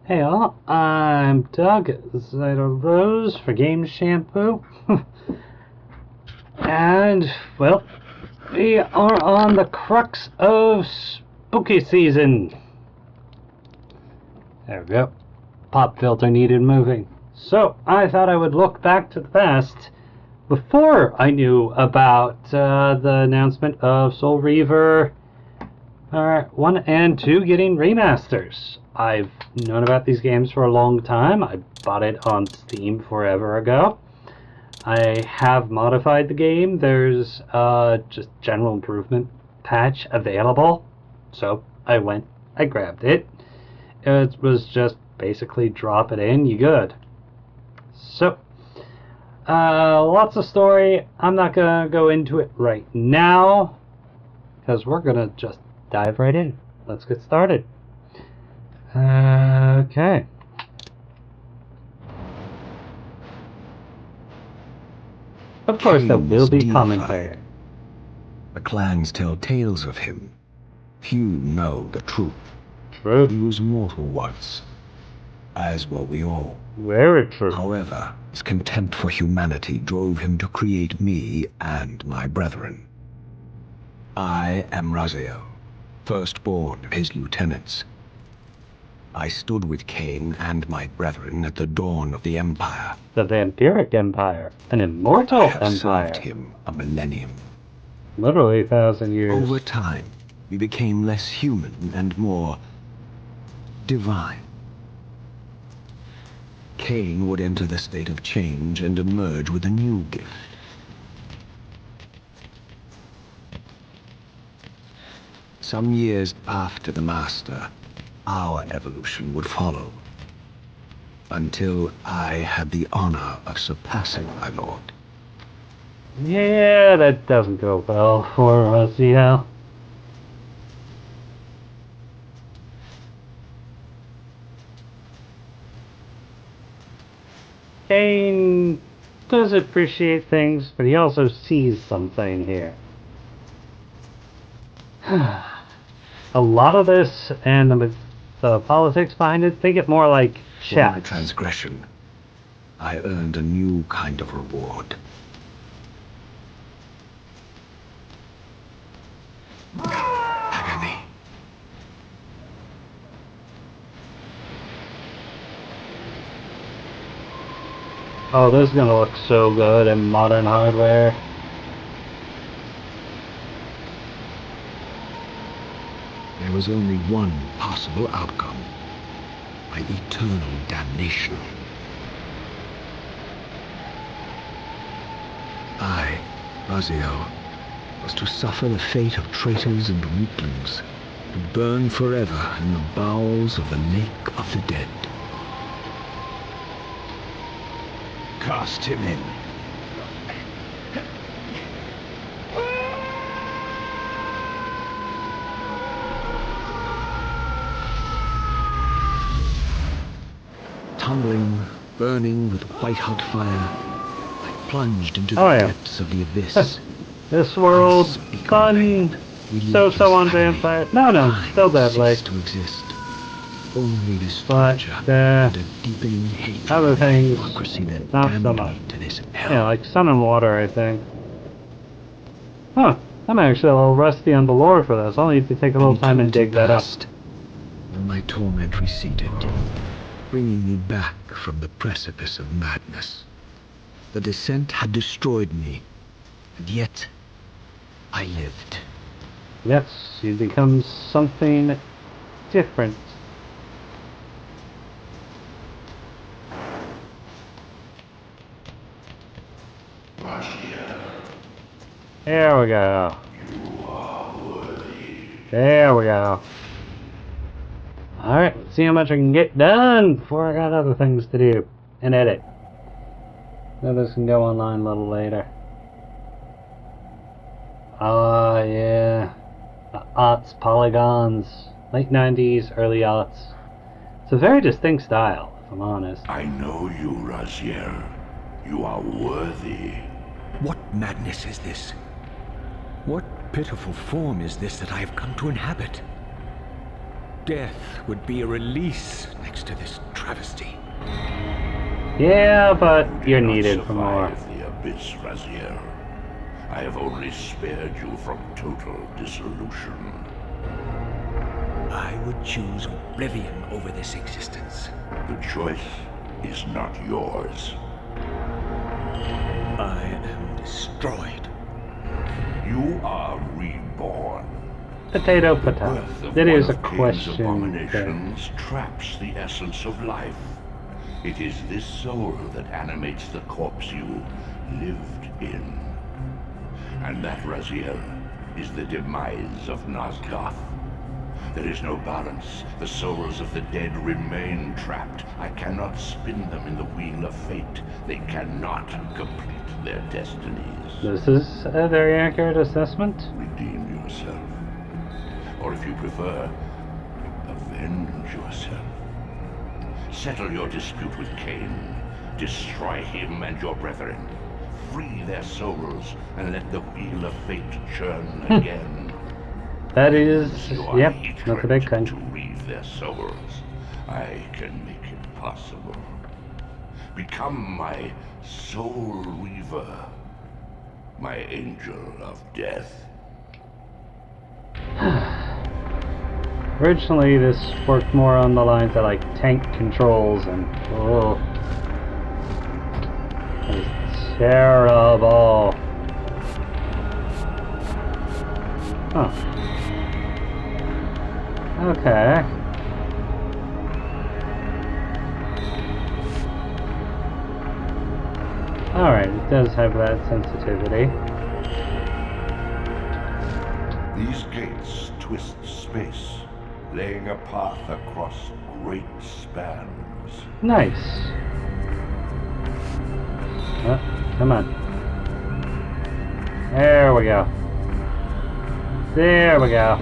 Hey all, I'm Doug, Zyto Rose for Game Shampoo. And, well, we are on the crux of spooky season. There we go. Pop filter needed moving. So, I thought I would look back to the past before I knew about the announcement of Soul Reaver 1 and 2 getting remasters. I've known about these games for a long time. I bought it on Steam forever ago. I have modified the game. There's just general improvement patch available. So I grabbed it. It was just basically drop it in, you good. So, lots of story. I'm not gonna go into it right now, because we're gonna just dive right in. Let's get started. Okay. Of course, there will be commentary. The clans tell tales of him. Few know the truth. True. He was mortal once, as were we all. Very true. However, his contempt for humanity drove him to create me and my brethren. I am Raziel, firstborn of his lieutenants. I stood with Kain and my brethren at the dawn of the Empire. The vampiric empire. An immortal I have empire. served him a millennium. Literally 1,000 years. Over time, we became less human and more divine. Kain would enter the state of change and emerge with a new gift. Some years after the Master, our evolution would follow, until I had the honor of surpassing my lord. Yeah, that doesn't go well for Raziel. Kain does appreciate things, but he also sees something here. A lot of this and the politics behind it, think it more like For my chess. transgression, I earned a new kind of reward. Agony. Oh, this is gonna look so good in modern hardware. There was only one possible outcome: my eternal damnation. I, Raziel, was to suffer the fate of traitors and weaklings, to burn forever in the bowels of the lake of the dead. Cast him in. Tumbling, burning with white-hot fire, I plunged into the depths of the abyss. This world, fun, so on vampire. No, still deadly. To exist. Only this But, and a deepening hatred other of things, democracy that not so damned much. me to this hell. Yeah, like sun and water, I think. Huh, I'm actually a little rusty on the lore for this. I'll need to take a little time and dig that up. When my torment receded, bringing me back from the precipice of madness. The descent had destroyed me, and yet I lived. Yes, you become something different. There we go. There we go. Alright, let's see how much I can get done before I got other things to do and edit. Then this can go online a little later. Yeah. The aughts polygons. Late 90s, early aughts. It's a very distinct style, if I'm honest. I know you, Raziel. You are worthy. What madness is this? What pitiful form is this that I have come to inhabit? death would be a release next to this travesty. Yeah, but you're Not needed for more. survive the abyss, Raziel. I have only spared you from total dissolution. I would choose oblivion over this existence. The choice is not yours. I am destroyed. You are reborn. Potato, The potato. birth of That one is a of Kain's question. There. abominations traps the essence of life. It is this soul that animates the corpse you lived in. And that, Raziel, is the demise of Nosgoth. There is no balance. The souls of the dead remain trapped. I cannot spin them in the wheel of fate. They cannot complete their destinies. This is a very accurate assessment. Redeem yourself. Or if you prefer, avenge yourself. Settle your dispute with Kain. Destroy him and your brethren. Free their souls and let the wheel of fate churn again. That is, Your yep, hatred that's a big thing. to reave their souls. I can make it possible. Become my Soul Reaver, my angel of death. Originally, this worked more on the lines of like tank controls and oh, it was terrible. Huh. Okay. Alright, it does have that sensitivity. These gates twist space, laying a path across great spans. Nice. Oh, come on. There we go. There we go.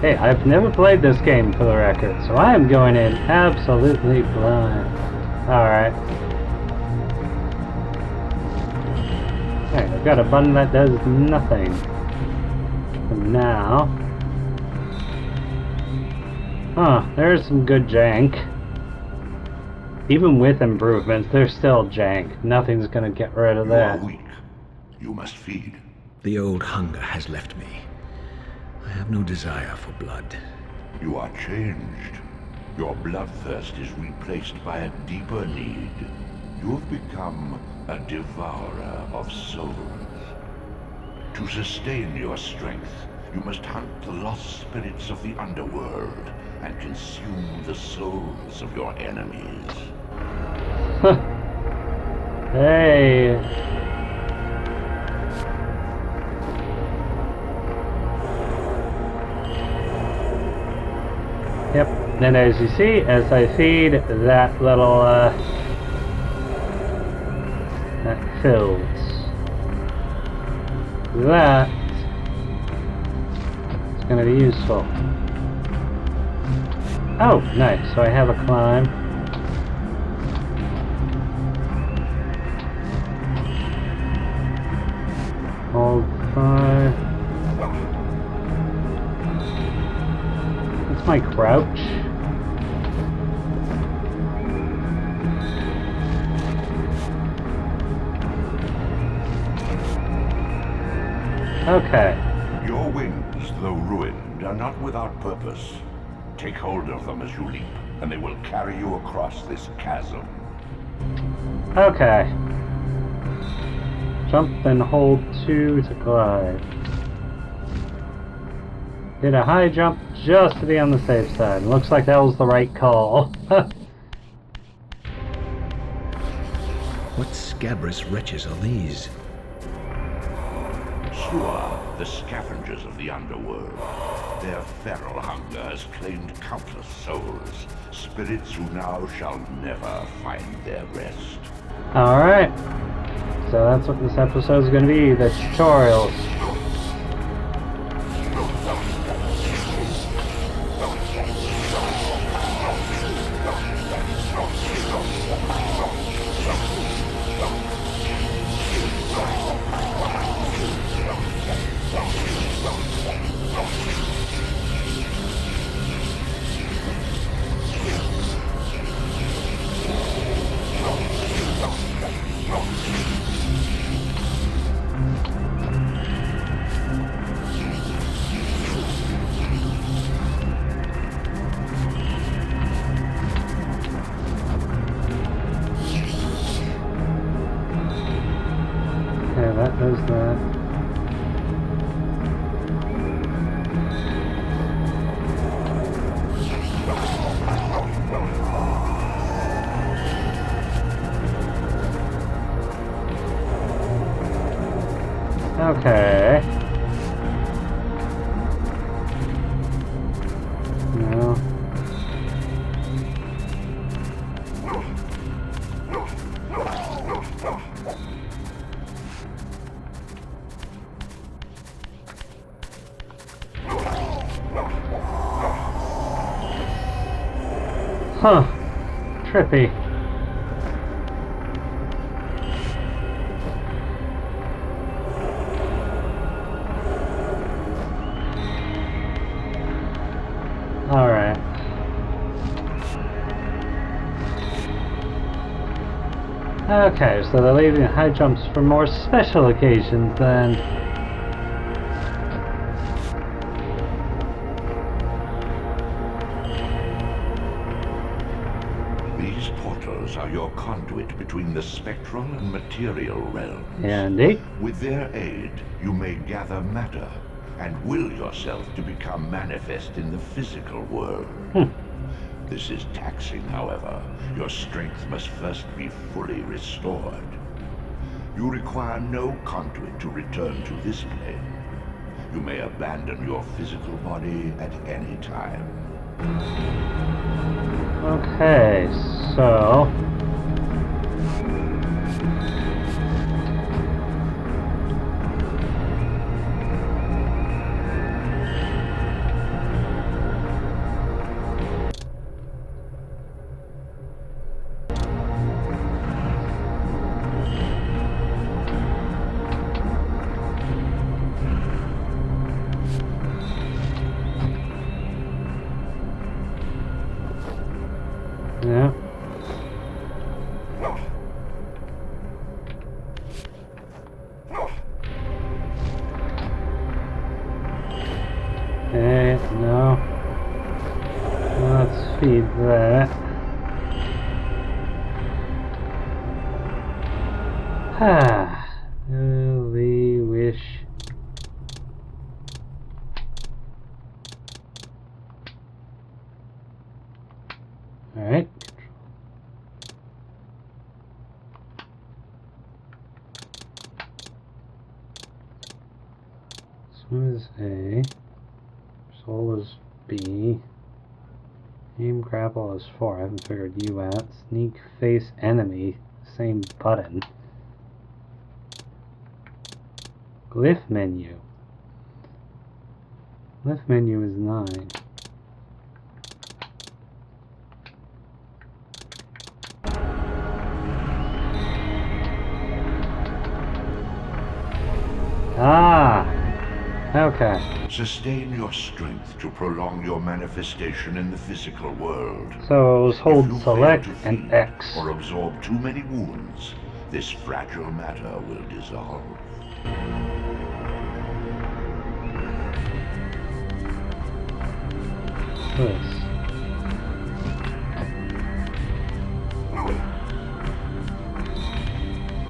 Hey, I've never played this game for the record, so I am going in absolutely blind. Alright. Alright, I've got a button that does nothing. For now. Huh, there's some good jank. Even with improvements, there's still jank. Nothing's gonna get rid of You are that. weak. You must feed. The old hunger has left me. I have no desire for blood. You are changed. Your bloodthirst is replaced by a deeper need. You have become a devourer of souls. To sustain your strength, you must hunt the lost spirits of the underworld and consume the souls of your enemies. Hey. Yep, and as you see, as I feed, that little, that fills. That is going to be useful. Oh, nice, so I have a climb. Hold 5. That's my crouch. Okay. Your wings, though ruined, are not without purpose. Take hold of them as you leap, and they will carry you across this chasm. Okay. Jump and hold 2 to glide. Did a high jump just to be on the safe side. Looks like that was the right call. What scabrous wretches are these? Sure, the scavengers of the underworld. Their feral hunger has claimed countless souls, spirits who now shall never find their rest. Alright. So that's what this episode is going to be, the tutorials. That does that. Okay. No. Huh. Trippy. Alright. Okay, so they're leaving high jumps for more special occasions then. These portals are your conduit between the spectral and material realms. Indeed. With their aid, you may gather matter and will yourself to become manifest in the physical world. This is taxing, however. Your strength must first be fully restored. You require no conduit to return to this plane. You may abandon your physical body at any time. Okay, so... Yeah. Okay, no. Let's feed that. We wish. Alright. Swim is A. Soul is B. Aim grapple is 4. I haven't figured you out. Sneak face enemy. Same button. Glyph menu. Glyph menu is 9. Ah! Okay. Sustain your strength to prolong your manifestation in the physical world. So it was hold If you select fail to and feed X. or absorb too many wounds, this fragile matter will dissolve. This.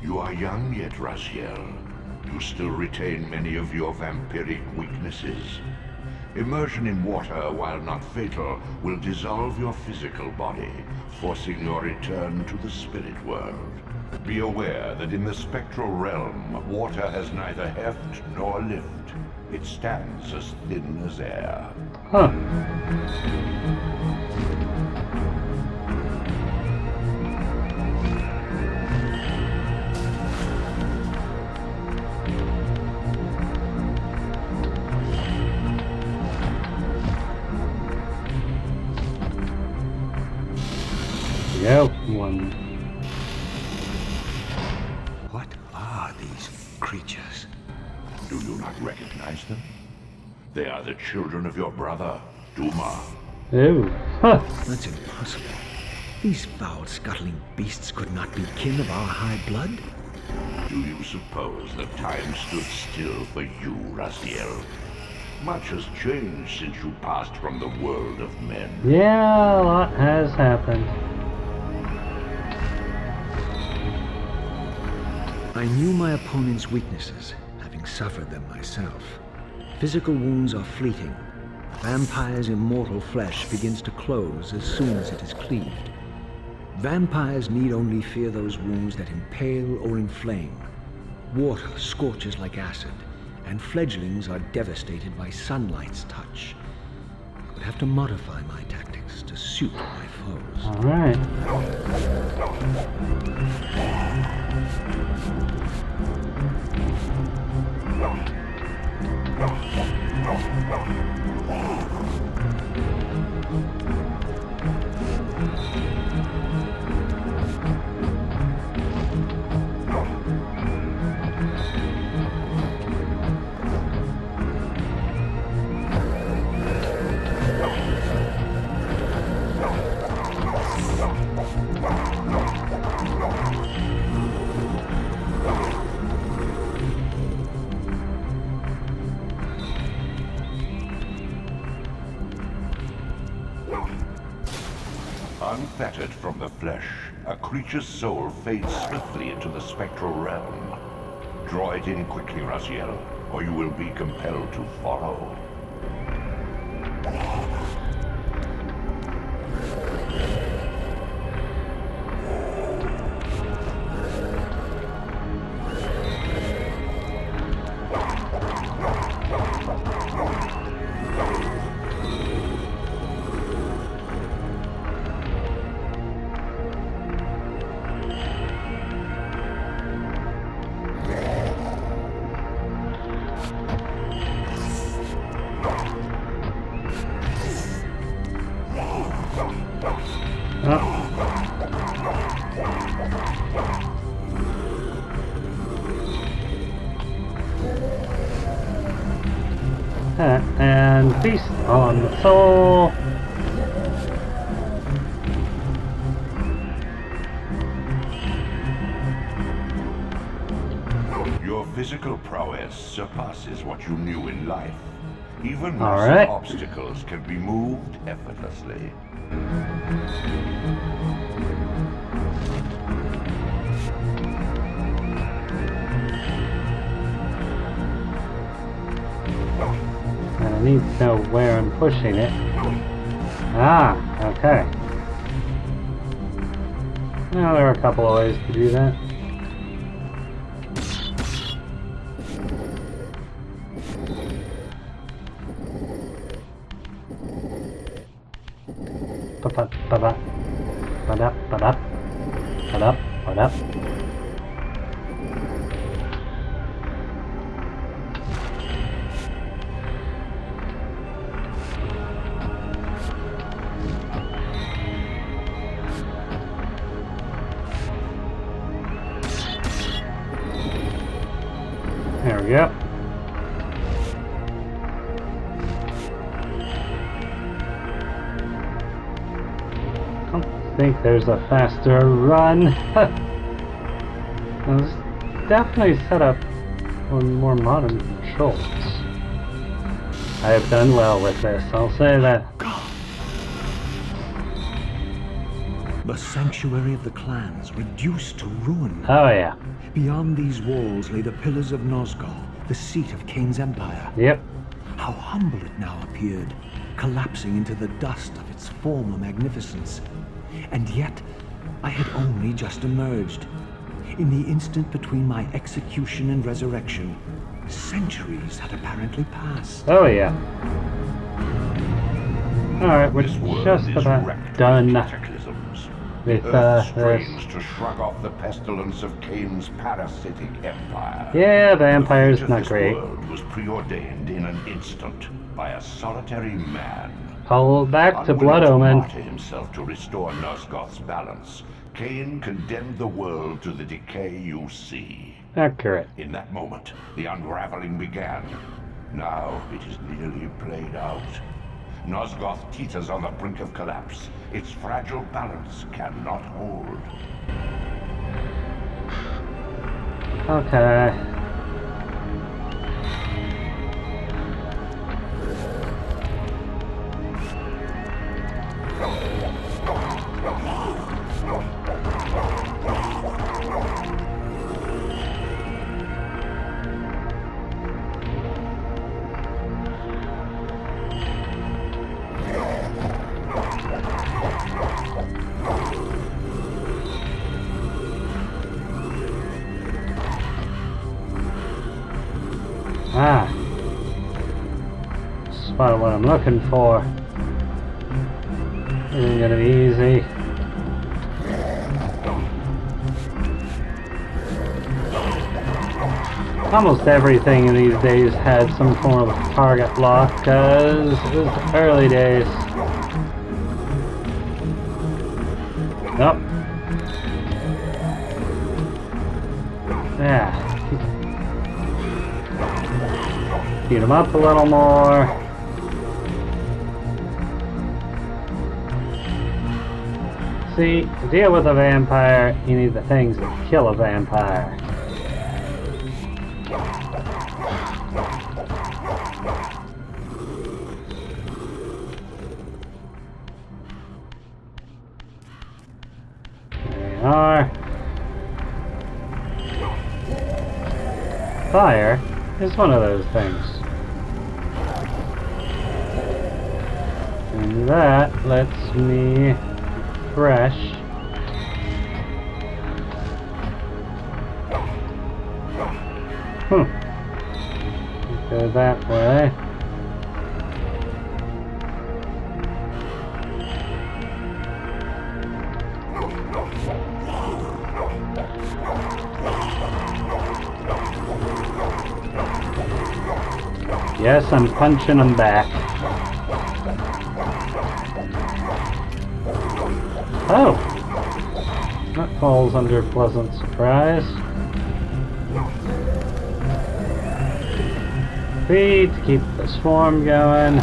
You are young yet, Raziel. You still retain many of your vampiric weaknesses. Immersion in water, while not fatal, will dissolve your physical body, forcing your return to the spirit world. Be aware that in the spectral realm, water has neither heft nor lift. It stands as thin as air. Huh. Yep, one. What are these creatures? Do you not recognize them? They are the children of your brother, Duma. Ooh. Huh. That's impossible. These foul, scuttling beasts could not be kin of our high blood. Do you suppose that time stood still for you, Raziel? Much has changed since you passed from the world of men. Yeah, a lot has happened. I knew my opponent's weaknesses, having suffered them myself. Physical wounds are fleeting. A vampire's immortal flesh begins to close as soon as it is cleaved. Vampires need only fear those wounds that impale or inflame. Water scorches like acid, and fledglings are devastated by sunlight's touch. I would have to modify my tactics to suit my foes. All right. Unfettered from the flesh, a creature's soul fades swiftly into the spectral realm. Draw it in quickly, Raziel, or you will be compelled to follow. And feast on the soul. Your physical prowess surpasses what you knew in life. Even All massive right. obstacles can be moved effortlessly. And I need to know where I'm pushing it. Ah, okay. Now there are a couple of ways to do that. Ba-ba, ba-da, ba-da, ba-da, ba-da. There we go. I think there's a faster run. Now, this is definitely set up for more modern controls. I have done well with this, I'll say that. The sanctuary of the clans reduced to ruin. Oh yeah. Beyond these walls lay the pillars of Nosgoth, the seat of Kain's empire. Yep. How humble it now appeared, collapsing into the dust of its former magnificence. And yet, I had only just emerged. In the instant between my execution and resurrection, centuries had apparently passed. Oh yeah. Alright, we're This world just is about wrecked done with cataclysms. with Earth this. strains to shrug off the pestilence of Kain's parasitic empire. Yeah, vampires, The fate of not this great. world was preordained in an instant by a solitary man. Call back to Unwilling Blood to Omen. martyr himself to restore Nosgoth's balance, Kain condemned the world to the decay you see. Accurate. In that moment, the unraveling began. Now it is nearly played out. Nosgoth teeters on the brink of collapse. Its fragile balance cannot hold. Okay. Ah. Spot what I'm looking for. Isn't gonna be easy. Almost everything in these days had some form of target lock, because it was the early days. Nope. Yeah. Beat him up a little more. See, to deal with a vampire, you need the things that kill a vampire. There we are. Fire is one of those things. And that lets me refresh. Go that way. Yes, I'm punching them back. Oh! That falls under pleasant surprise. Feed to keep the swarm going.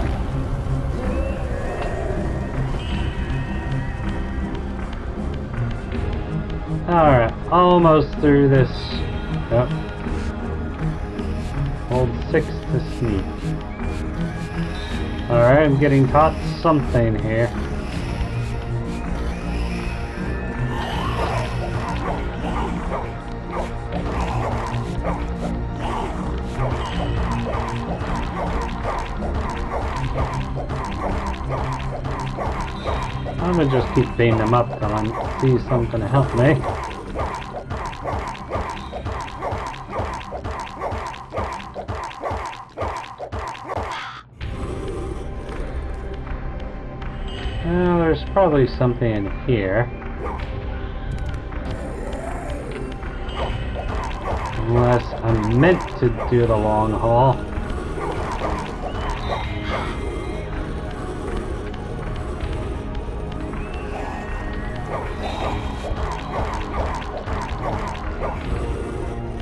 Alright, almost through this. Yep. Hold 6 to sneak. Alright, I'm getting caught something here. I'm gonna just keep beating them up till I see something to help me. Well, there's probably something in here. Unless I'm meant to do the long haul.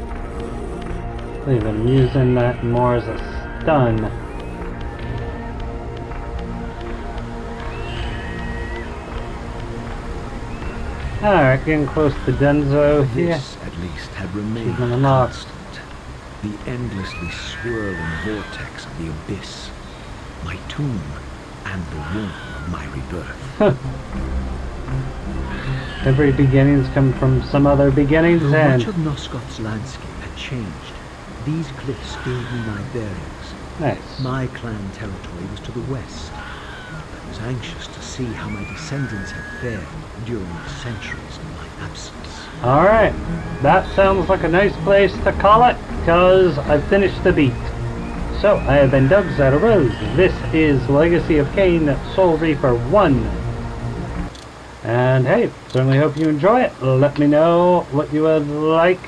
I believe I'm using that more as a stun. Alright, getting close to Denzo here. This, at least, had remained Keeping them up. constant. The endlessly swirling vortex of the abyss. My tomb and the womb of my rebirth. Every beginnings come from some other beginning's Though end. much of Nosgoth's landscape had changed, these cliffs gave me my bearings. Nice. My clan territory was to the west. was anxious to see how my descendants had fared during the centuries of my absence. Alright, that sounds like a nice place to call it, because I've finished the beat. So, I have been Doug Rose. This is Legacy of Kain, Soul Reaver 1. And hey, certainly hope you enjoy it. Let me know what you would like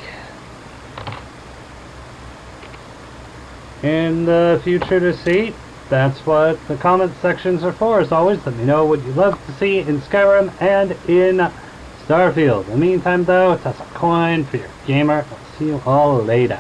in the future to see. That's what the comment sections are for, as always. Let me know what you'd love to see in Skyrim and in Starfield. In the meantime, though, toss a coin for your gamer. I'll see you all later.